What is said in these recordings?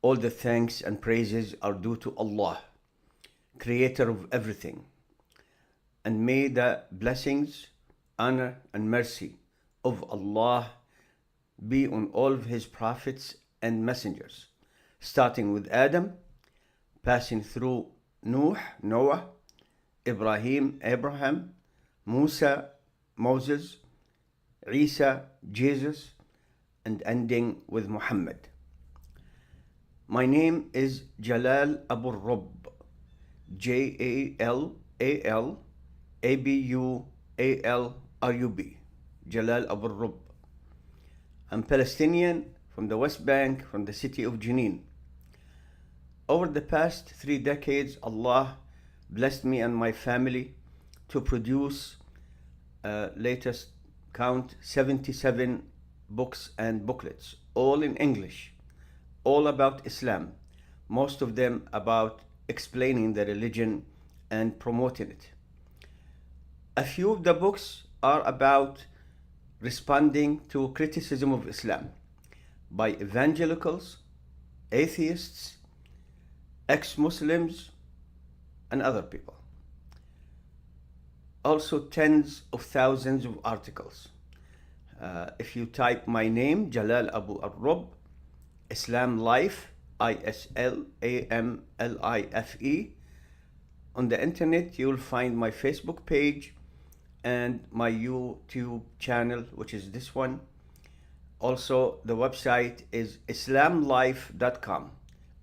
All the thanks and praises are due to Allah, creator of everything. And may the blessings, honor, and mercy of Allah be on all of His prophets and messengers, starting with Adam, passing through Noah, Ibrahim, Abraham, Musa, Moses, Isa, Jesus, and ending with Muhammad. My name is Jalal Abualrub, Jalal Abualrub, Jalal Abualrub. I'm Palestinian from the West Bank, from the city of Jenin. Over the past 3 decades, Allah blessed me and my family to produce, latest count, 77 books and booklets, all in English, all about Islam, most of them about explaining the religion and promoting it. A few of the books are about responding to criticism of Islam by evangelicals, atheists, ex-Muslims, and other people. Also tens of thousands of articles. If you type my name, Jalal Abualrub, Islam Life, ISLAMLIFE, on the internet, you'll find my Facebook page and my YouTube channel, which is this one. Also, the website is islamlife.com,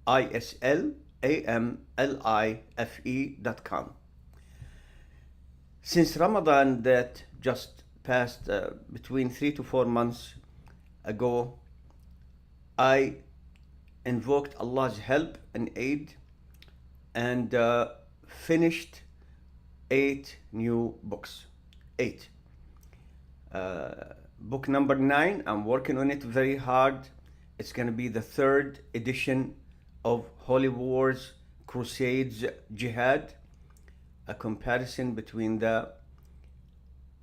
ISLAMLIFE.com. Since Ramadan that just passed, between 3 to 4 months ago, I invoked Allah's help and aid and finished 8 new books. 8. Book number 9, I'm working on it very hard. It's going to be the 3rd edition of Holy Wars, Crusades, Jihad, a comparison between the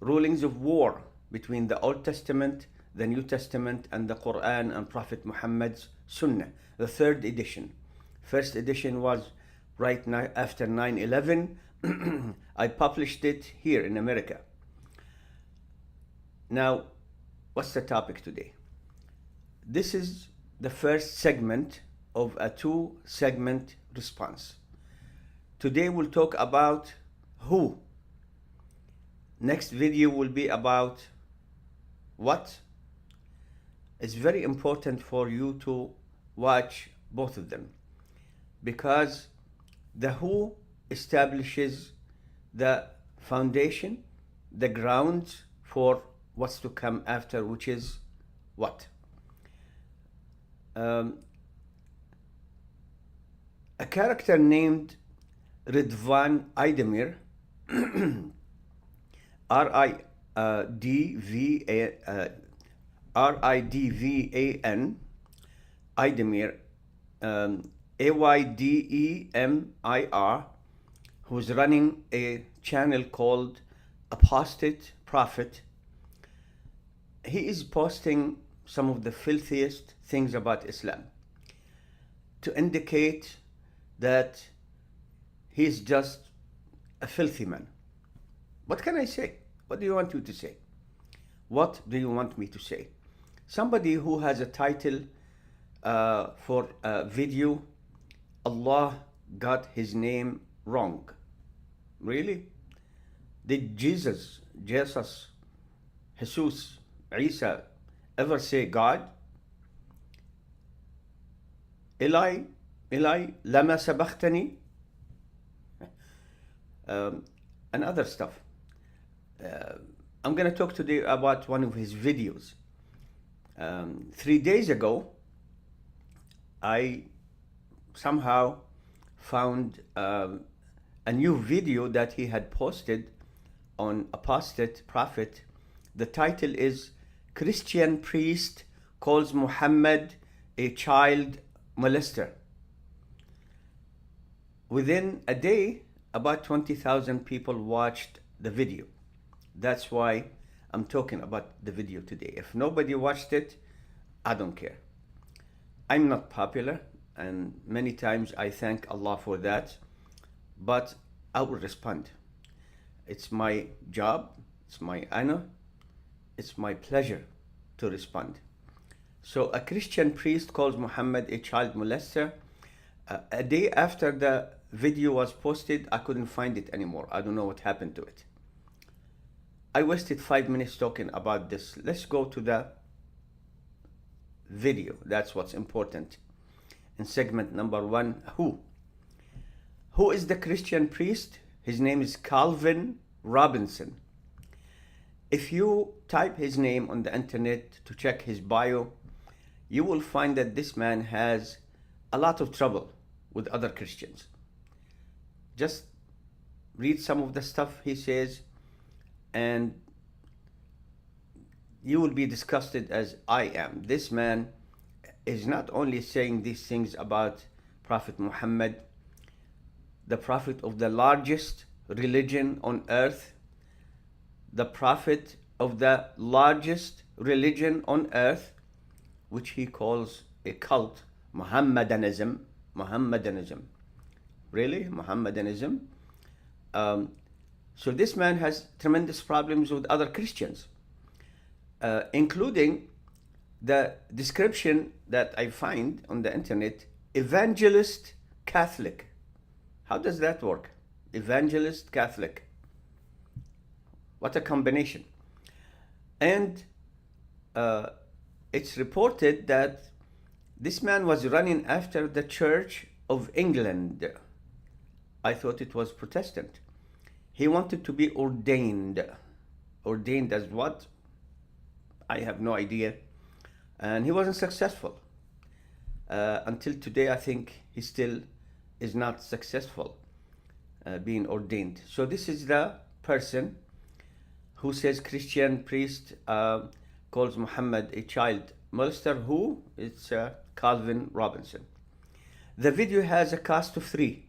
rulings of war between the Old Testament, the New Testament, and the Quran and Prophet Muhammad's Sunnah, the 3rd edition. First edition was right now after 9/11. I published it here in America. Now, what's the topic today? This is the first segment of a 2-segment response. Today we'll talk about who. Next video will be about what. It's very important for you to watch both of them, because the who establishes the foundation, the grounds for what's to come after, which is what. A character named Ridvan Aydemir, Ridvan, Aydemir, Aydemir, who's running a channel called Apostate Prophet. He is posting some of the filthiest things about Islam to indicate that he's just a filthy man. What can I say? What do you want you to say? What do you want me to say? Somebody who has a title for a video, Allah got his name wrong. Really? Did Jesus, Isa ever say God? Eli, lama sabachthani? And other stuff. I'm going to talk today about one of his videos. 3 days ago, I somehow found a new video that he had posted on Apostate Prophet. The title is Christian Priest Calls Muhammad a Child Molester. Within a day, about 20,000 people watched the video. That's why I'm talking about the video today. If nobody watched it, I don't care. I'm not popular. and many times I thank Allah for that, but I will respond. It's my job, it's my honor, it's my pleasure to respond. So a Christian priest calls Muhammad a child molester. A day after the video was posted, I couldn't find it anymore. I don't know what happened to it. I wasted 5 minutes talking about this. Let's go to the video. That's what's important. In segment number 1, who is the Christian priest? His name is Calvin Robinson. If you type his name on the internet to check his bio, you will find that this man has a lot of trouble with other Christians. Just read some of the stuff he says and you will be disgusted as I am. This man is not only saying these things about Prophet Muhammad, the prophet of the largest religion on earth, the prophet of the largest religion on earth, which he calls a cult, Mohammedanism. Really? Mohammedanism? So this man has tremendous problems with other Christians, including the description that I find on the internet, evangelist Catholic. How does that work? Evangelist Catholic. What a combination. And it's reported that this man was running after the Church of England. I thought it was Protestant. He wanted to be ordained. Ordained as what? I have no idea. And he wasn't successful. Until today, I think he still is not successful being ordained. So this is the person who says Christian priest calls Muhammad a child molester. Who? It's Calvin Robinson. The video has a cast of 3.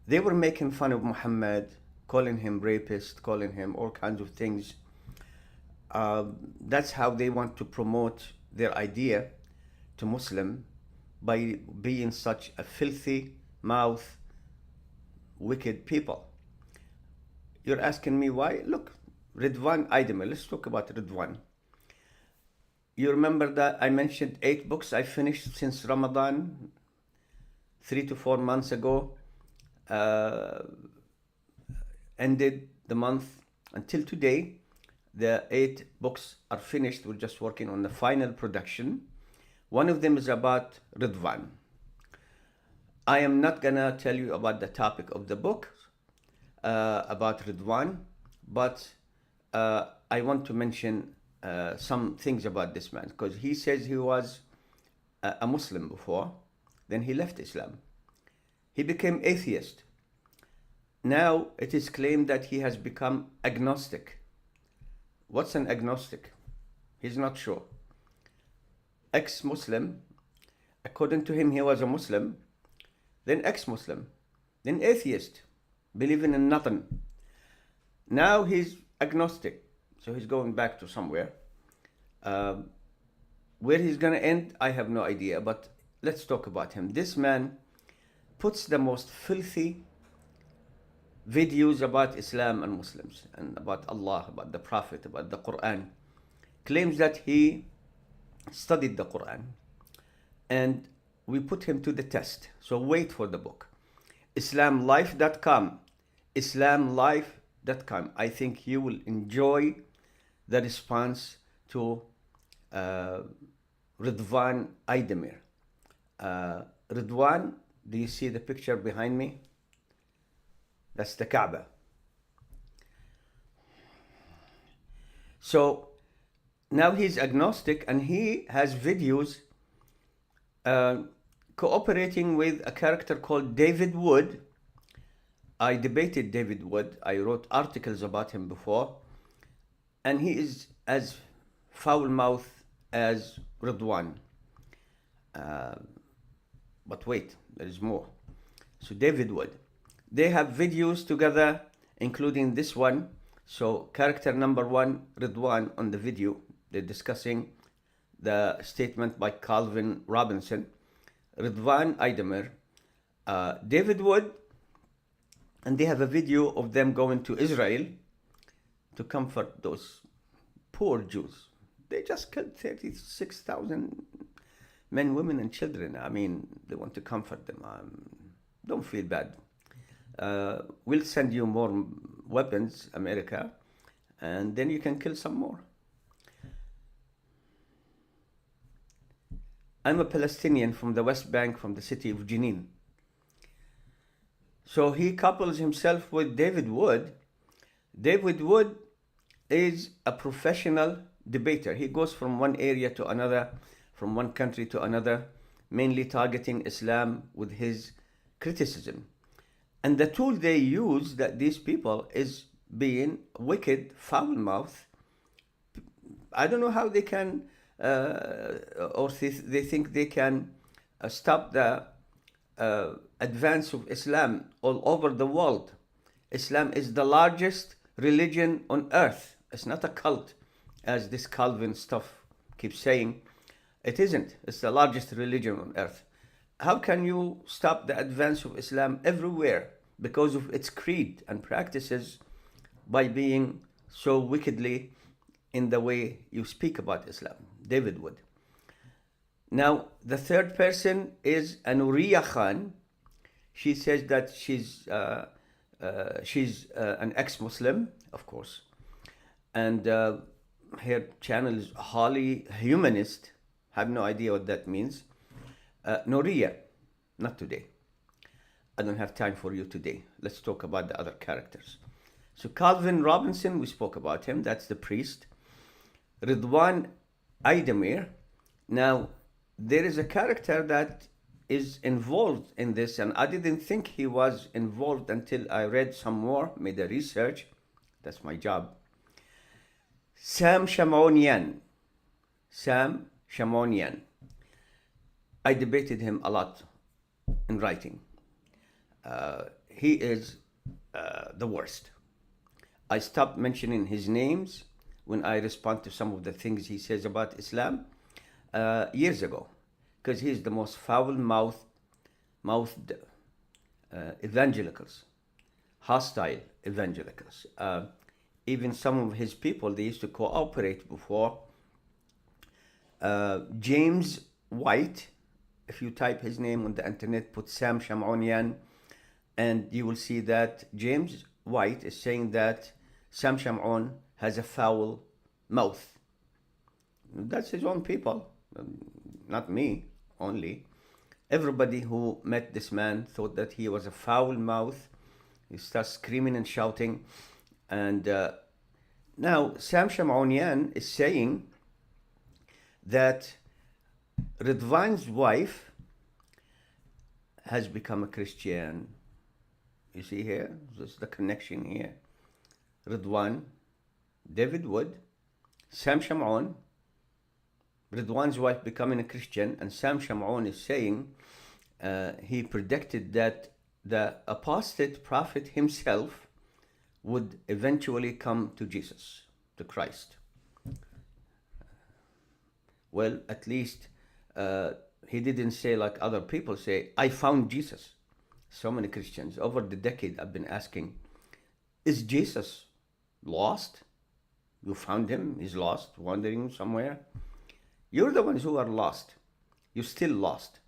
They were making fun of Muhammad, calling him rapist, calling him all kinds of things. That's how they want to promote their idea to Muslim, by being such a filthy mouth, wicked people. You're asking me why? Look, Ridvan, Aydemir. Let's talk about Ridvan. You remember that I mentioned 8 books I finished since Ramadan, 3 to 4 months ago. Ended the month. Until today, the 8 books are finished. We're just working on the final production. One of them is about Ridvan. I am not gonna tell you about the topic of the book about Ridvan, but I want to mention some things about this man, because he says he was a Muslim before, then he left Islam. He became atheist. Now it is claimed that he has become agnostic. What's an agnostic? He's not sure. Ex-Muslim, according to him, he was a Muslim, then ex-Muslim, then atheist, believing in nothing. Now he's agnostic, so he's going back to somewhere. Where he's gonna end, I have no idea, but let's talk about him. This man puts the most filthy videos about Islam and Muslims, and about Allah, about the Prophet, about the Quran. Claims that he studied the Quran, and we put him to the test. So wait for the book. Islamlife.com. Islamlife.com. I think you will enjoy the response to Ridvan Aydemir. Ridvan, do you see the picture behind me? That's the Kaaba. So now he's agnostic, and he has videos cooperating with a character called David Wood. I debated David Wood. I wrote articles about him before, and he is as foul-mouthed as Ridwan. But wait, there is more. So David Wood. They have videos together, including this one. So character number 1, Ridwan, on the video, they're discussing the statement by Calvin Robinson, Ridvan Aydemir, David Wood, and they have a video of them going to Israel to comfort those poor Jews. They just killed 36,000 men, women, and children. I mean, they want to comfort them. Don't feel bad. We'll send you more weapons, America, and then you can kill some more. I'm a Palestinian from the West Bank, from the city of Jenin. So he couples himself with David Wood. David Wood is a professional debater. He goes from one area to another, from one country to another, mainly targeting Islam with his criticism. And the tool they use, that these people, is being wicked, foul-mouthed. I don't know how they can, or they think they can stop the advance of Islam all over the world. Islam is the largest religion on earth. It's not a cult, as this Calvin stuff keeps saying. It isn't. It's the largest religion on earth. How can you stop the advance of Islam everywhere because of its creed and practices by being so wickedly in the way you speak about Islam? David Wood. Now, the third person is Anuriya Khan. She says that she's an ex-Muslim, of course, and her channel is wholly humanist. I have no idea what that means. Nuriya, not today. I don't have time for you today. Let's talk about the other characters. So Calvin Robinson, we spoke about him. That's the priest. Ridwan Aydemir. Now, there is a character that is involved in this, and I didn't think he was involved until I read some more, made a research. That's my job. Sam Shamonian. Sam Shamonian. I debated him a lot in writing. He is the worst. I stopped mentioning his names when I respond to some of the things he says about Islam years ago, because he's the most foul-mouthed evangelicals, hostile evangelicals. Even some of his people, they used to cooperate before. James White, if you type his name on the internet, put Sam Shamonian, and you will see that James White is saying that Sam Shamoun has a foul mouth. That's his own people, not me only. Everybody who met this man thought that he was a foul mouth. He starts screaming and shouting. And now Sam Shamonian is saying that Ridvan's wife has become a Christian. You see here, this is the connection here. Ridvan, David Wood, Sam Shamoun, Ridwan's wife becoming a Christian, and Sam Shamoun is saying he predicted that the apostate prophet himself would eventually come to Jesus, to Christ. Well, at least he didn't say like other people say, I found Jesus. So many Christians over the decade I've been asking, is Jesus lost? You found him, he's lost, wandering somewhere. You're the ones who are lost. You're still lost.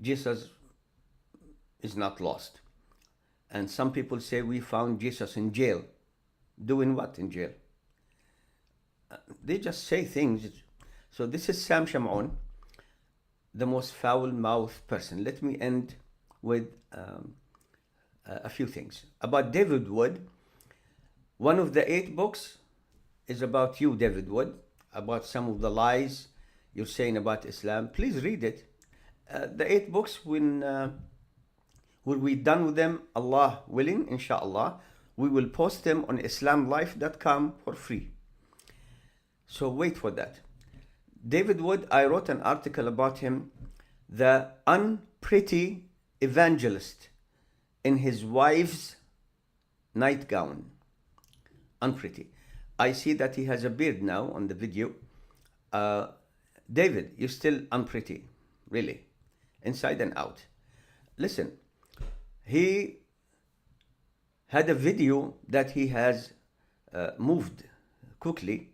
Jesus is not lost. And some people say we found Jesus in jail. Doing what in jail? They just say things. So this is Sam Shamoun, the most foul-mouthed person. Let me end with a few things. About David Wood, one of the 8 books is about you, David Wood, about some of the lies you're saying about Islam. Please read it. The 8 books, when we're done with them, Allah willing, inshallah, we will post them on islamlife.com for free. So wait for that. David Wood, I wrote an article about him, the unpretty evangelist in his wife's nightgown. Unpretty. I see that he has a beard now on the video. David, you're still unpretty, really, inside and out. Listen, he had a video that he has moved quickly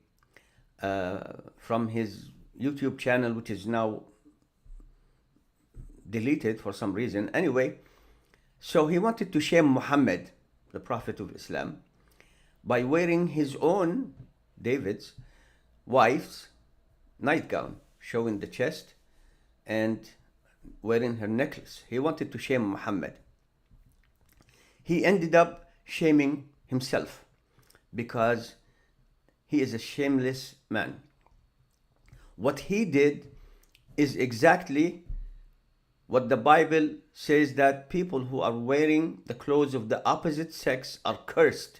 from his YouTube channel, which is now deleted for some reason. Anyway, so he wanted to shame Muhammad, the Prophet of Islam, by wearing his own, David's wife's nightgown, showing the chest and wearing her necklace. He wanted to shame Muhammad. He ended up shaming himself because he is a shameless man. What he did is exactly what the Bible says, that people who are wearing the clothes of the opposite sex are cursed.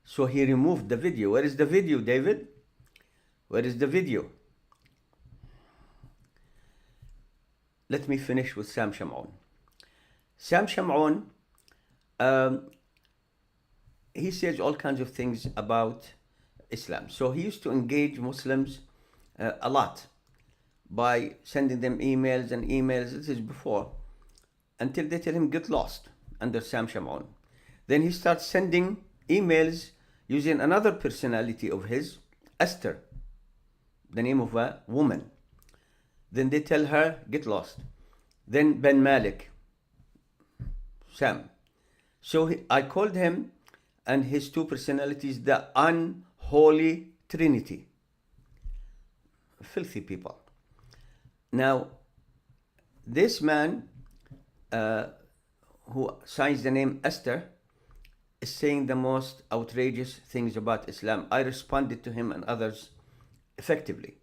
So he removed the video. Where is the video, David? Where is the video? Let me finish with Sam Shamoun. Sam Shamoun, he says all kinds of things about Islam. So he used to engage Muslims a lot by sending them emails and emails. This is before, until they tell him get lost under Sam Shamoun. Then he starts sending emails using another personality of his, Esther, the name of a woman. Then they tell her get lost. Then Ben Malik, Sam. So I called him and his two personalities the unholy trinity. Filthy people. Now, this man who signs the name Esther is saying the most outrageous things about Islam. I responded to him and others effectively.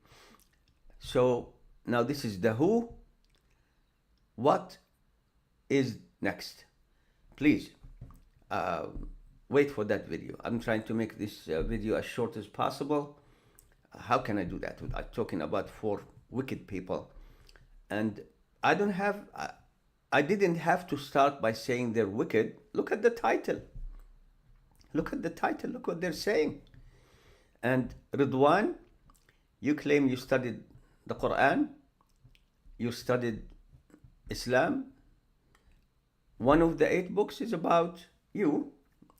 So now this is the who. What is next? Please wait for that video. I'm trying to make this video as short as possible. How can I do that without talking about 4 wicked people? And I didn't have to start by saying they're wicked. Look at the title. Look at the title. Look what they're saying. And Ridvan, you claim you studied the Quran, you studied Islam. One of the 8 books is about you.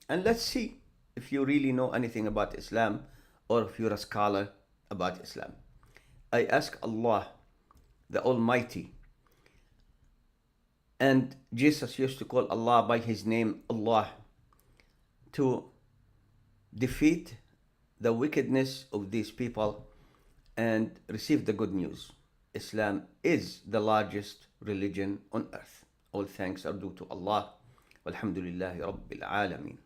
And let's see if you really know anything about Islam or if you're a scholar about Islam. I ask Allah, the Almighty, and Jesus used to call Allah by his name, Allah, to defeat the wickedness of these people and receive the good news. Islam is the largest religion on earth. All thanks are due to Allah. Walhamdulillahi Rabbil Alameen.